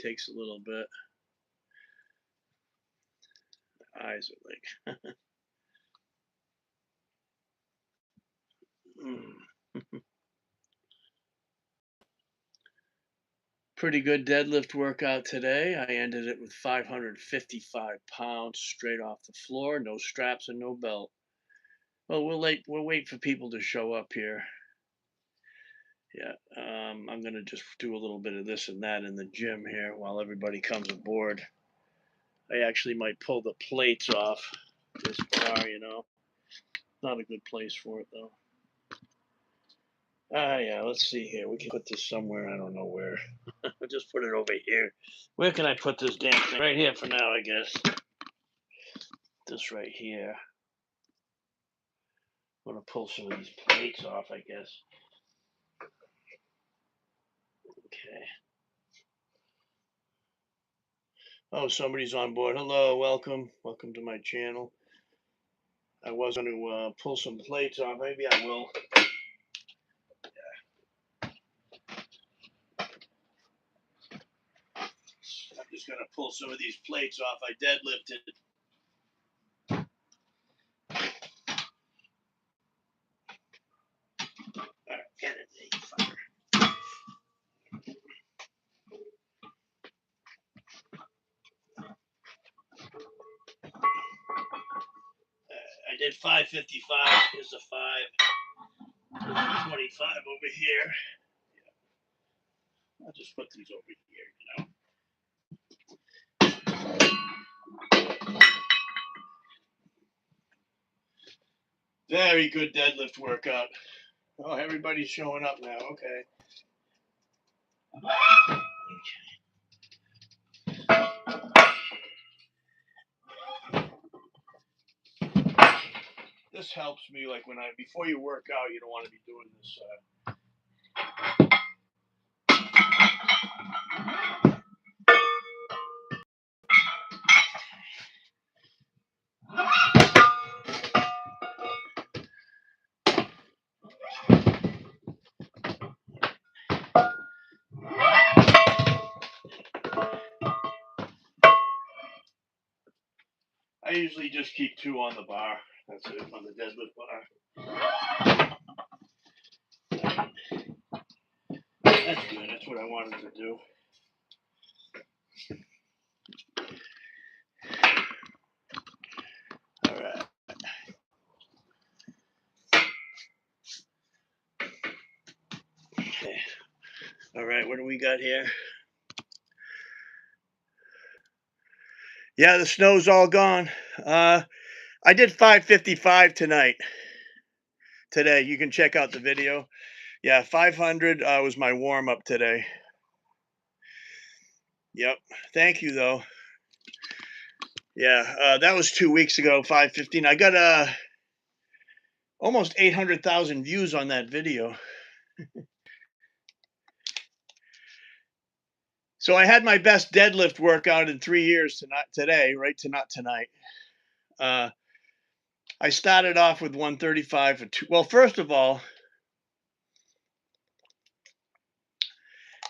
Takes a little bit. Eyes are like pretty good deadlift workout today. I ended it with 555 pounds straight off the floor, no straps and no belt. Well, we'll wait for people to show up here. Yeah, I'm gonna just do a little bit of this and that in the gym here while everybody comes aboard. I actually might pull the plates off this bar, Not a good place for it though. Yeah, let's see here. We can put this somewhere. I don't know where. I'll just put it over here. Where can I put this damn thing? Right here for now, I guess. This right here. I'm gonna pull some of these plates off, I guess. Okay. Oh, somebody's on board. Hello, welcome. Welcome to my channel. I was going to pull some plates off. Maybe I will. I'm just going to pull some of these plates off. I deadlifted. All right, get it, you fucker. I did 555. Here's a 5. Here's a 25 over here. I'll just put these over here, Very good deadlift workout. Oh, everybody's showing up now. Okay. This helps me, like before you work out, you don't want to be doing this. I usually just keep 2 on the bar. That's it, on the deadlift bar. That's good. That's what I wanted to do. All right. Okay. All right. What do we got here? Yeah, the snow's all gone. I did 555 today. You can check out the video. Yeah, 500 was my warm up today. Yep. Thank you though. Yeah, that was 2 weeks ago. 515. I got almost 800,000 views on that video. So I had my best deadlift workout in 3 years today, right? Not tonight. I started off with 135 for 2. Well, first of all,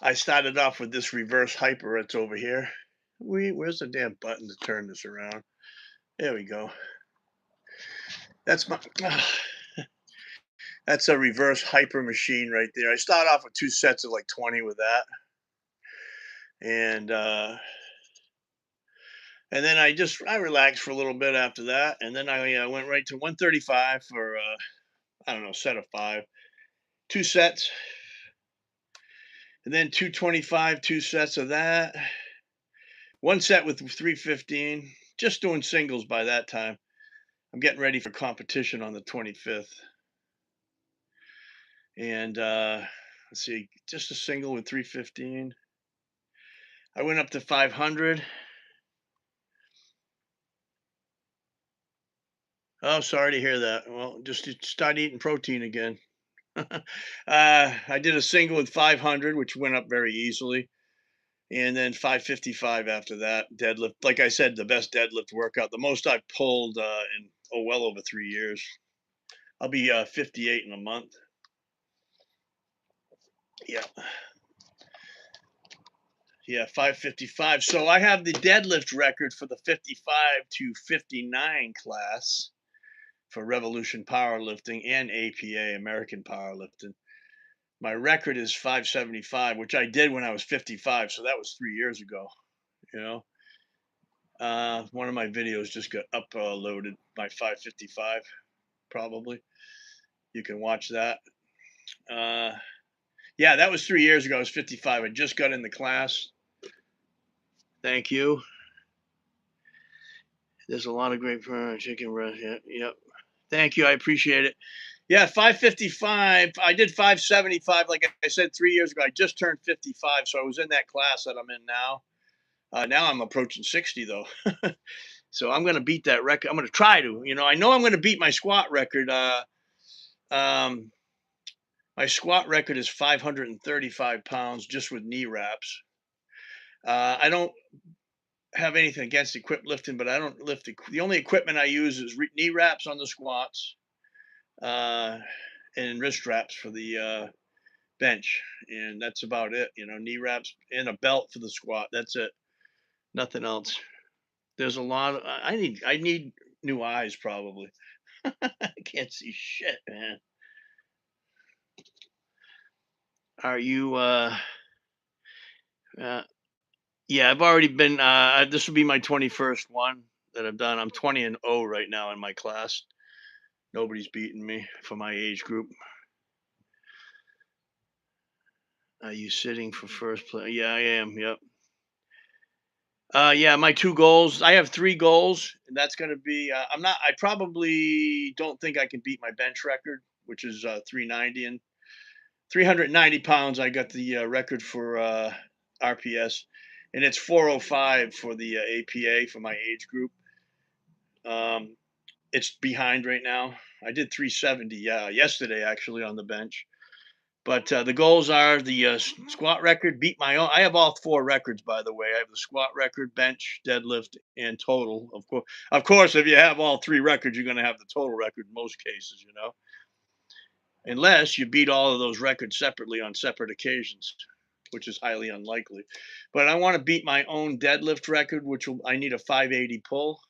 I started off with this reverse hyper that's over here. Where's the damn button to turn this around? There we go. That's my that's a reverse hyper machine right there. I start off with 2 sets of like 20 with that. And then I relaxed for a little bit after that, and then I went right to 135 for I don't know, set of 5, 2 sets, and then 225, 2 sets of that, 1 set with 315. Just doing singles by that time. I'm getting ready for competition on the 25th, and let's see, just a single with 315. I went up to 500. Oh, sorry to hear that. Well, just start eating protein again. I did a single with 500, which went up very easily, and then 555 after that. Deadlift, like I said, the best deadlift workout, the most I've pulled in well over 3 years. I'll be 58 in a month. Yeah. Yeah, 555. So I have the deadlift record for the 55 to 59 class for Revolution Powerlifting and APA, American Powerlifting. My record is 575, which I did when I was 55. So that was 3 years ago. You know, one of my videos just got uploaded, my 555, probably. You can watch that. Uh, yeah, that was 3 years ago. I was 55. I just got in the class. Thank you. There's a lot of great chicken breast. Yeah, yep. Thank you. I appreciate it. Yeah, 555. I did 575, like I said, 3 years ago. I just turned 55, so I was in that class that I'm in now. Now I'm approaching 60, though. So I'm going to beat that record. I'm going to try to. I know I'm going to beat my squat record. Um, my squat record is 535 pounds just with knee wraps. I don't have anything against equipped lifting, but I don't lift. The only equipment I use is knee wraps on the squats, uh, and wrist straps for the bench, and that's about it. Knee wraps and a belt for the squat. That's it. Nothing else. There's a lot of. I need new eyes probably. I can't see shit, man. Are you? Uh yeah, I've already been. This will be my 21st one that I've done. I'm 20-0 right now in my class. Nobody's beating me for my age group. Are you sitting for first place? Yeah, I am. Yep. Yeah, my two goals. I have three goals, and that's going to be. I'm not. I probably don't think I can beat my bench record, which is 390 and 390 pounds. I got the record for RPS, and it's 405 for the APA for my age group. Um, it's behind right now. I did 370 yesterday actually on the bench. But the goals are the squat record, beat my own. I have all four records, by the way. I have the squat record, bench, deadlift, and total. Of course, if you have all three records, you're going to have the total record in most cases, unless you beat all of those records separately on separate occasions, which is highly unlikely. But I want to beat my own deadlift record, I need a 580 pull,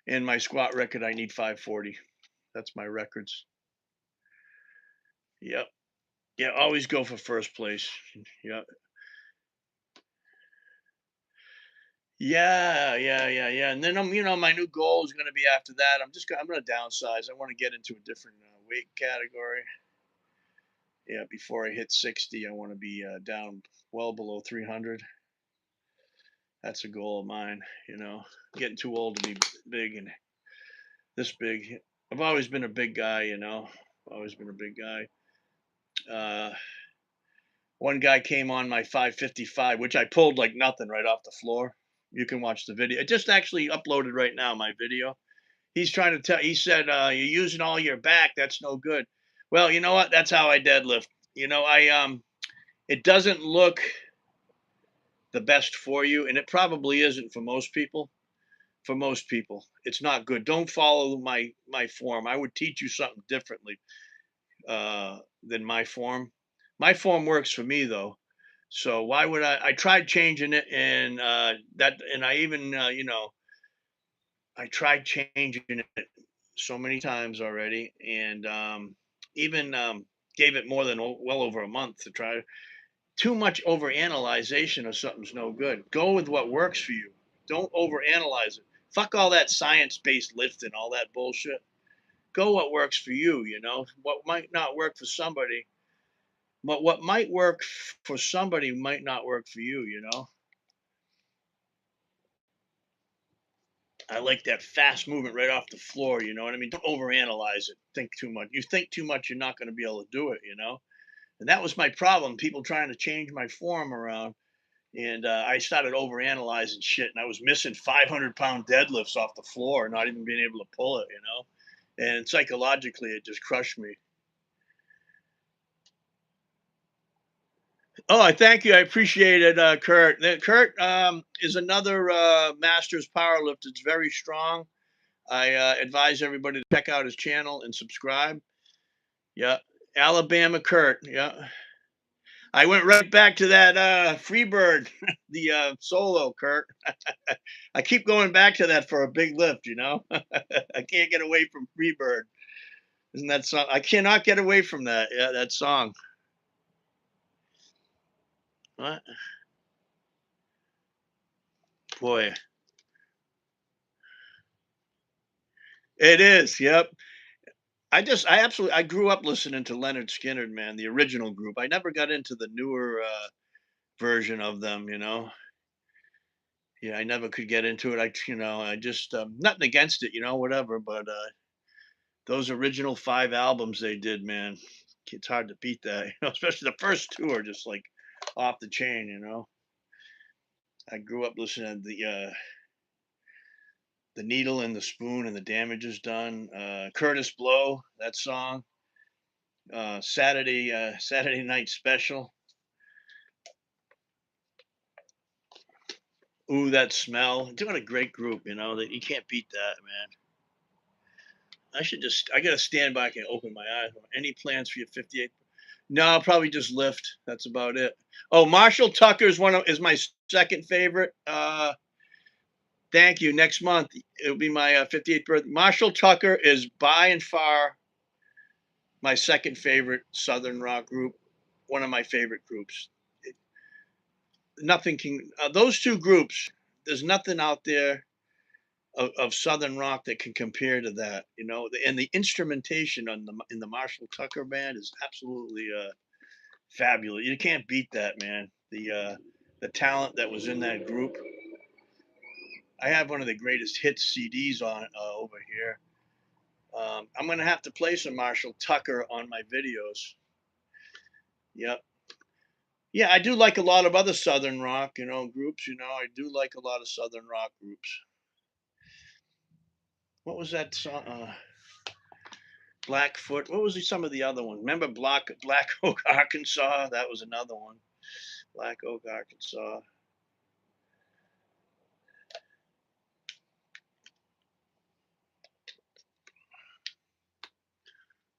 and my squat record, I need 540. That's my records. Yep. Yeah, always go for first place. Yeah. Yeah. And then my new goal is going to be after that. I'm going to downsize. I want to get into a different weight category. Yeah, before I hit 60, I want to be down well below 300. That's a goal of mine. Getting too old to be big and this big. I've always been a big guy. Always been a big guy. One guy came on my 555, which I pulled like nothing right off the floor. You can watch the video. It just actually uploaded right now, my video. He's trying to tell. He said, "You're using all your back. That's no good." Well, you know what? That's how I deadlift. It doesn't look the best for you, and it probably isn't for most people. For most people, it's not good. Don't follow my form. I would teach you something differently than my form. My form works for me though. So why would I? I tried changing it, and I even I tried changing it so many times already, and even gave it more than well over a month to try. Too much overanalyzation of something's no good. Go with what works for you. Don't overanalyze it. Fuck all that science-based lifting, all that bullshit. Go what works for you. What might not work for somebody, but what might work for somebody might not work for you. I like that fast movement right off the floor. You know what I mean? Don't overanalyze it. Think too much. You think too much, you're not going to be able to do it. And that was my problem. People trying to change my form around, and I started overanalyzing shit, and I was missing 500-pound deadlifts off the floor, not even being able to pull it. And psychologically, it just crushed me. Oh, I thank you. I appreciate it, Kurt. Kurt is another Masters powerlifter. It's very strong. I advise everybody to check out his channel and subscribe. Yeah, Alabama Kurt. Yeah, I went right back to that Freebird, the solo, Kurt. I keep going back to that for a big lift, you know. I can't get away from Freebird. Isn't that song? I cannot get away from that. Yeah, that song. What? Boy, it is. Yep. I absolutely, I grew up listening to Leonard Skinner, man, the original group. I never got into the newer version of them, you know. Yeah, I never could get into it. I just nothing against it, you know, whatever. But those original 5 albums they did, man, it's hard to beat that. You know, especially the first two are just like off the chain. You know, I grew up listening to the Needle and the Spoon and the Damage is Done. Curtis Blow, that song. Saturday Night Special. Ooh, that smell. Doing a great group, you know, that you can't beat that, man. I gotta stand back and open my eyes. Any plans for your 58th? No, I'll probably just lift. That's about it. Oh, Marshall Tucker is my second favorite. Thank you. Next month it'll be my 58th birthday. Marshall Tucker is by and far my second favorite Southern rock group. One of my favorite groups. It, nothing can those two groups. There's nothing out there of Southern rock that can compare to that. You know, and the instrumentation in the Marshall Tucker band is absolutely fabulous. You can't beat that, man. The talent that was in that group. I have one of the greatest hits CDs on over here. I'm gonna have to play some Marshall Tucker on my videos. Yep. Yeah, I do like a lot of other Southern rock, you know, groups. You know, I do like a lot of Southern rock groups. What was that song? Blackfoot. What was some of the other ones? Remember Black Oak, Arkansas? That was another one. Black Oak, Arkansas.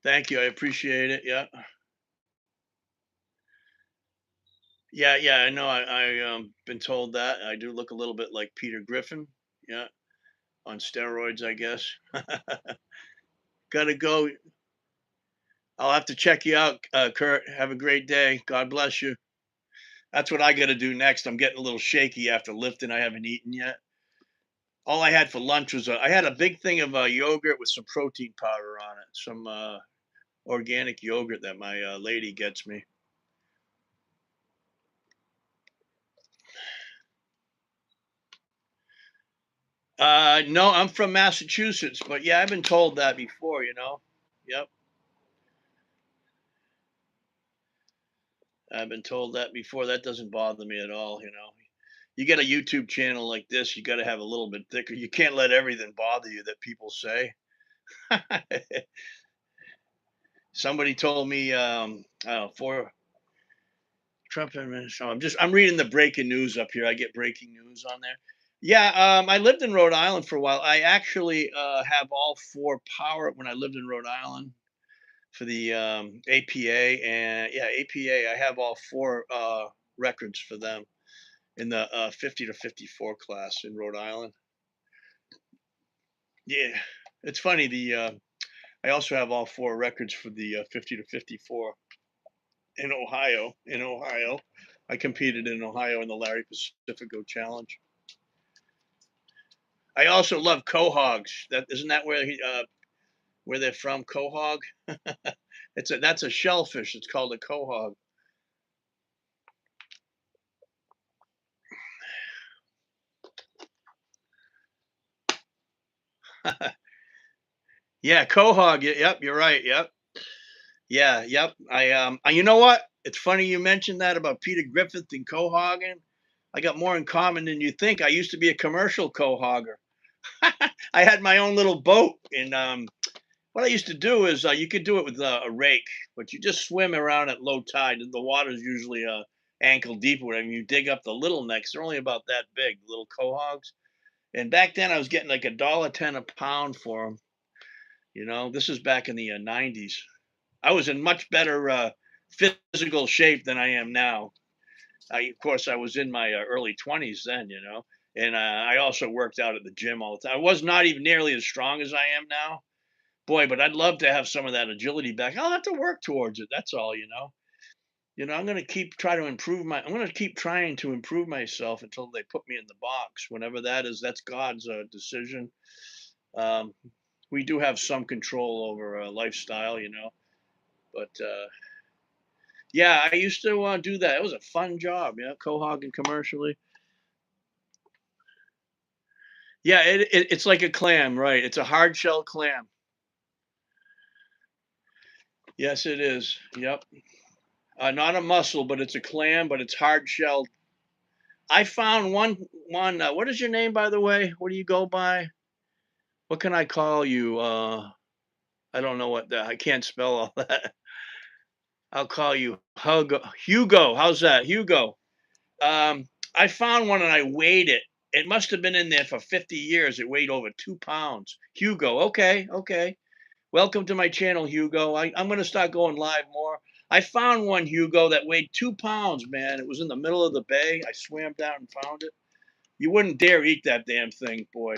Thank you. I appreciate it. Yeah. Yeah, yeah, I know. Been told that I do look a little bit like Peter Griffin. Yeah, on steroids, I guess. Gotta go. I'll have to check you out, Kurt. Have a great day. God bless you. That's what I got to do next. I'm getting a little shaky after lifting. I haven't eaten yet. All I had for lunch was I had a big thing of yogurt with some protein powder on it. Some organic yogurt that my lady gets me. No, I'm from Massachusetts, but yeah, I've been told that before. You know. Yep. I've been told that before. That doesn't bother me at all. You know, you get a YouTube channel like this, you got to have a little bit thicker. You can't let everything bother you that people say. Somebody told me, I don't know, for Trump administration. I'm reading the breaking news up here. I get breaking news on there. Yeah, I lived in Rhode Island for a while. I actually have all four power when I lived in Rhode Island for the APA and yeah APA. I have all four records for them in the 50 to 54 class in Rhode Island. Yeah, it's funny. The I also have all four records for the 50 to 54 in Ohio. In Ohio, I competed in Ohio in the Larry Pacifico Challenge. I also love quahogs. That isn't that where they're from? Quahog. That's a shellfish. It's called a quahog. Yeah, quahog. Yep, you're right. Yep. Yeah, yep. You know what? It's funny you mentioned that about Peter Griffith and quahogging. I got more in common than you think. I used to be a commercial quahogger. I had my own little boat, and what I used to do is you could do it with a rake, but you just swim around at low tide. The water's usually ankle deep or whatever. You dig up the little necks; they're only about that big, little quahogs. And back then, I was getting like $1.10 a pound for them. You know, this is back in the '90s. I was in much better physical shape than I am now. Of course, I was in my early 20s then, and I also worked out at the gym all the time. I was not even nearly as strong as I am now. Boy, but I'd love to have some of that agility back. I'll have to work towards it. That's all, I'm going to I'm going to keep trying to improve myself until they put me in the box. Whenever that is, that's God's decision. Um, we do have some control over lifestyle, but yeah, I used to do that. It was a fun job, cohogging commercially. Yeah, it's like a clam, right? It's a hard shell clam. Yes, it is. Yep. Not a mussel, but it's a clam, but it's hard shelled. I found one. What is your name, by the way? What do you go by? What can I call you? I don't know what that. I can't spell all that. I'll call you Hugo. Hugo. How's that, Hugo? I found one and I weighed it. It must have been in there for 50 years. It weighed over 2 pounds. Hugo. Okay. Okay. Welcome to my channel, Hugo. I'm going to start going live more. I found one, Hugo, that weighed 2 pounds, man. It was in the middle of the bay. I swam down and found it. You wouldn't dare eat that damn thing, boy.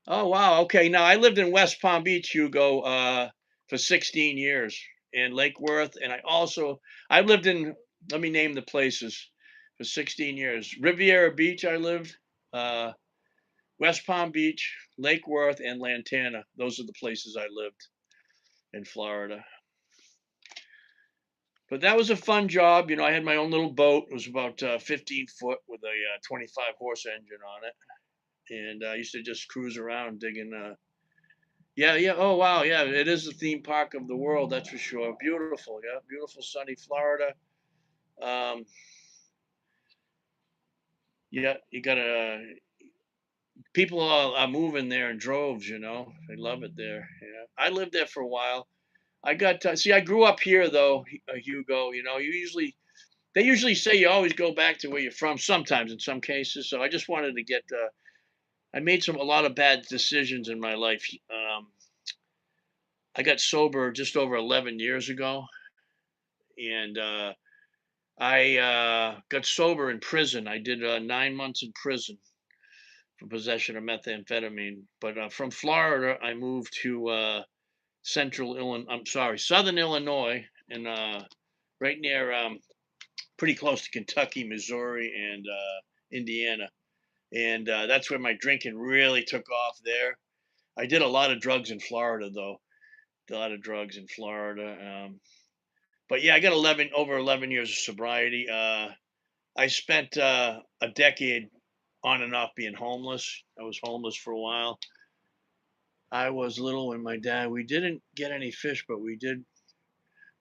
Oh, wow. Okay. Now, I lived in West Palm Beach, Hugo, for 16 years in Lake Worth. And I lived in, let me name the places for 16 years. Riviera Beach, I lived. Uh, West Palm Beach, Lake Worth, and Lantana. Those are the places I lived in Florida. But that was a fun job. I had my own little boat. It was about 15 foot with a 25 horse engine on it. And I used to just cruise around digging. Yeah, yeah. Oh, wow. Yeah, it is the theme park of the world. That's for sure. Beautiful. Yeah, beautiful, sunny Florida. Um, yeah, you got to. People are moving there in droves. They love it there. Yeah, I lived there for a while. I got to see. I grew up here though, Hugo. They usually say you always go back to where you're from. Sometimes, in some cases. So I just wanted to get. I made a lot of bad decisions in my life. I got sober just over 11 years ago, and I got sober in prison. I did 9 months in prison for possession of methamphetamine. But from Florida, I moved to central Illinois. I'm sorry, southern Illinois, and right near, pretty close to Kentucky, Missouri, and Indiana. And that's where my drinking really took off there. I did a lot of drugs in Florida, though. A lot of drugs in Florida. But yeah, I got over 11 years of sobriety. I spent a decade on and off being homeless. I was homeless for a while. I was little when we didn't get any fish, but we did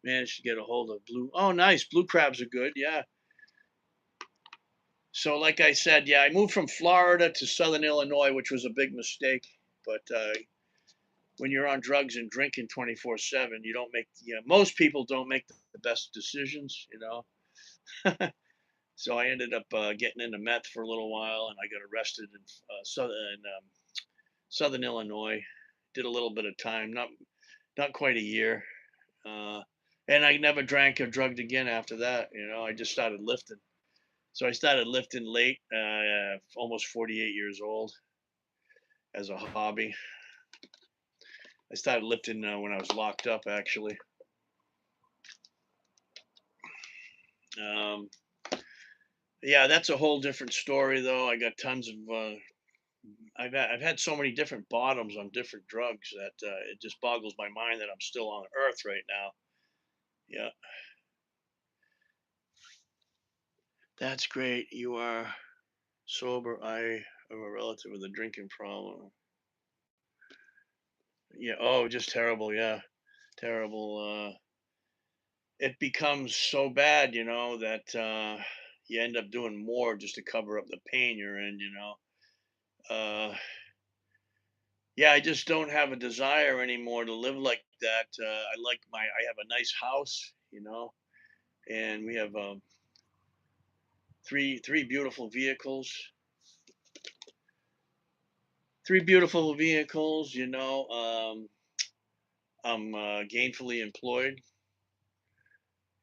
manage to get a hold of blue. Oh, nice. Blue crabs are good. Yeah. So, like I said, yeah, I moved from Florida to Southern Illinois, which was a big mistake. But when you're on drugs and drinking 24/7, you don't make, most people don't make the best decisions, So I ended up getting into meth for a little while, and I got arrested in Southern Illinois. Did a little bit of time, not quite a year, uh, and I never drank or drugged again after that. I just started lifting. So I started lifting late, almost 48 years old, as a hobby. I started lifting when I was locked up, actually. Um, yeah, that's a whole different story, though. I got tons of. I've had so many different bottoms on different drugs that it just boggles my mind that I'm still on Earth right now. Yeah, that's great. You are sober. I have a relative with a drinking problem. Yeah. Oh, just terrible. Yeah, terrible. It becomes so bad, that you end up doing more just to cover up the pain you're in. Uh, yeah, I just don't have a desire anymore to live like that. I have a nice house, and we have three beautiful vehicles. Three beautiful vehicles. I'm gainfully employed.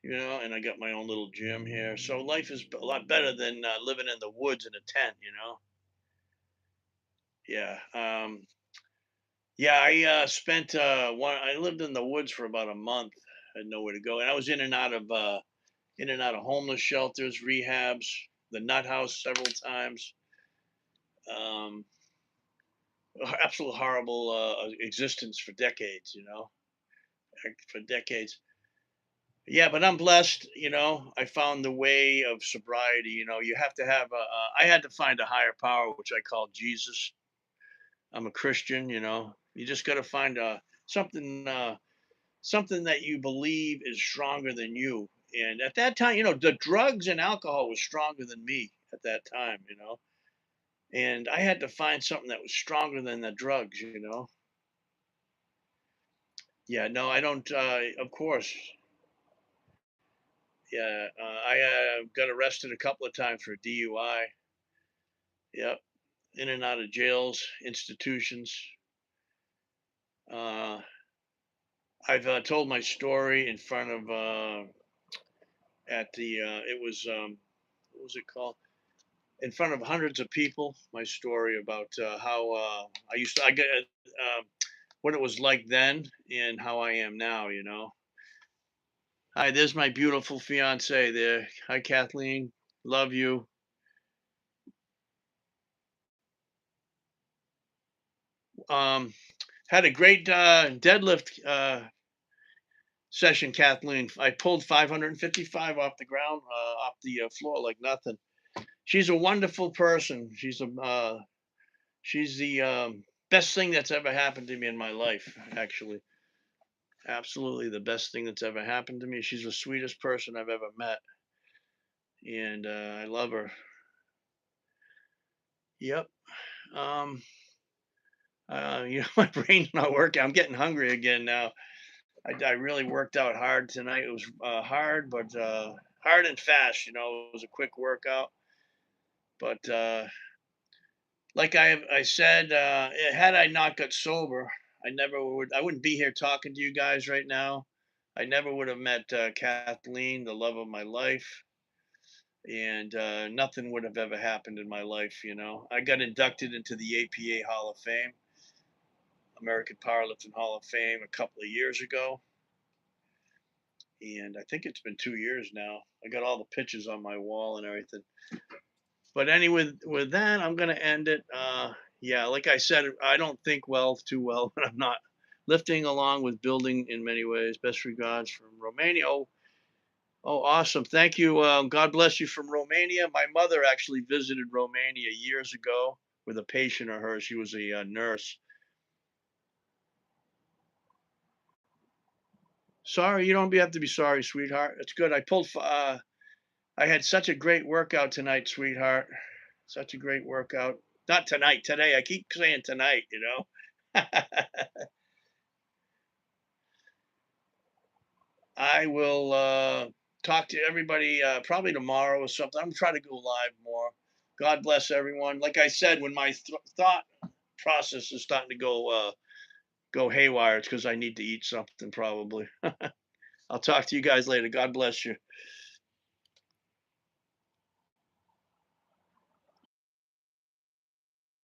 and I got my own little gym here. So life is a lot better than living in the woods in a tent. Yeah. Yeah, I spent I lived in the woods for about a month. I had nowhere to go. And I was in and out of homeless shelters, rehabs, the nut house several times. Um Absolute horrible existence for decades, for decades. Yeah, but I'm blessed. I found the way of sobriety. You have to have I had to find a higher power, which I call Jesus. I'm a Christian. You just got to find something that you believe is stronger than you. And at that time, the drugs and alcohol was stronger than me at that time. And I had to find something that was stronger than the drugs. Yeah, no, I don't. Of course, yeah. I got arrested a couple of times for DUI. Yep, in and out of jails, institutions. Uh, I've told my story in front of at the it was what was it called? In front of hundreds of people. My story about how I get what it was like then and how I am now. Hi, there's my beautiful fiance there. Hi, Kathleen. Love you. Um, Had a great deadlift session, Kathleen. I pulled 555 off the ground, off the floor like nothing. She's a wonderful person. She's the best thing that's ever happened to me in my life. Actually, absolutely the best thing that's ever happened to me. She's the sweetest person I've ever met, and I love her. Yep. Um, my brain's not working. I'm getting hungry again now. I really worked out hard tonight. It was hard, but hard and fast. It was a quick workout. But like I said, had I not got sober, I wouldn't be here talking to you guys right now. I never would have met Kathleen, the love of my life, and nothing would have ever happened in my life. I got inducted into the APA Hall of Fame, American Powerlifting Hall of Fame, a couple of years ago. And I think it's been 2 years now. I got all the pictures on my wall and everything. But anyway, with that, I'm gonna end it. Yeah, like I said, I don't think too well, but I'm not lifting along with building in many ways. Best regards from Romania. Oh, awesome! Thank you. God bless you from Romania. My mother actually visited Romania years ago with a patient of hers. She was a nurse. Sorry, you don't have to be sorry, sweetheart. It's good. I had such a great workout tonight, sweetheart. Such a great workout. Not tonight, today. I keep saying tonight. I will talk to everybody probably tomorrow or something. I'm trying to go live more. God bless everyone. Like I said, when my thought process is starting to go haywire, it's because I need to eat something probably. I'll talk to you guys later. God bless you.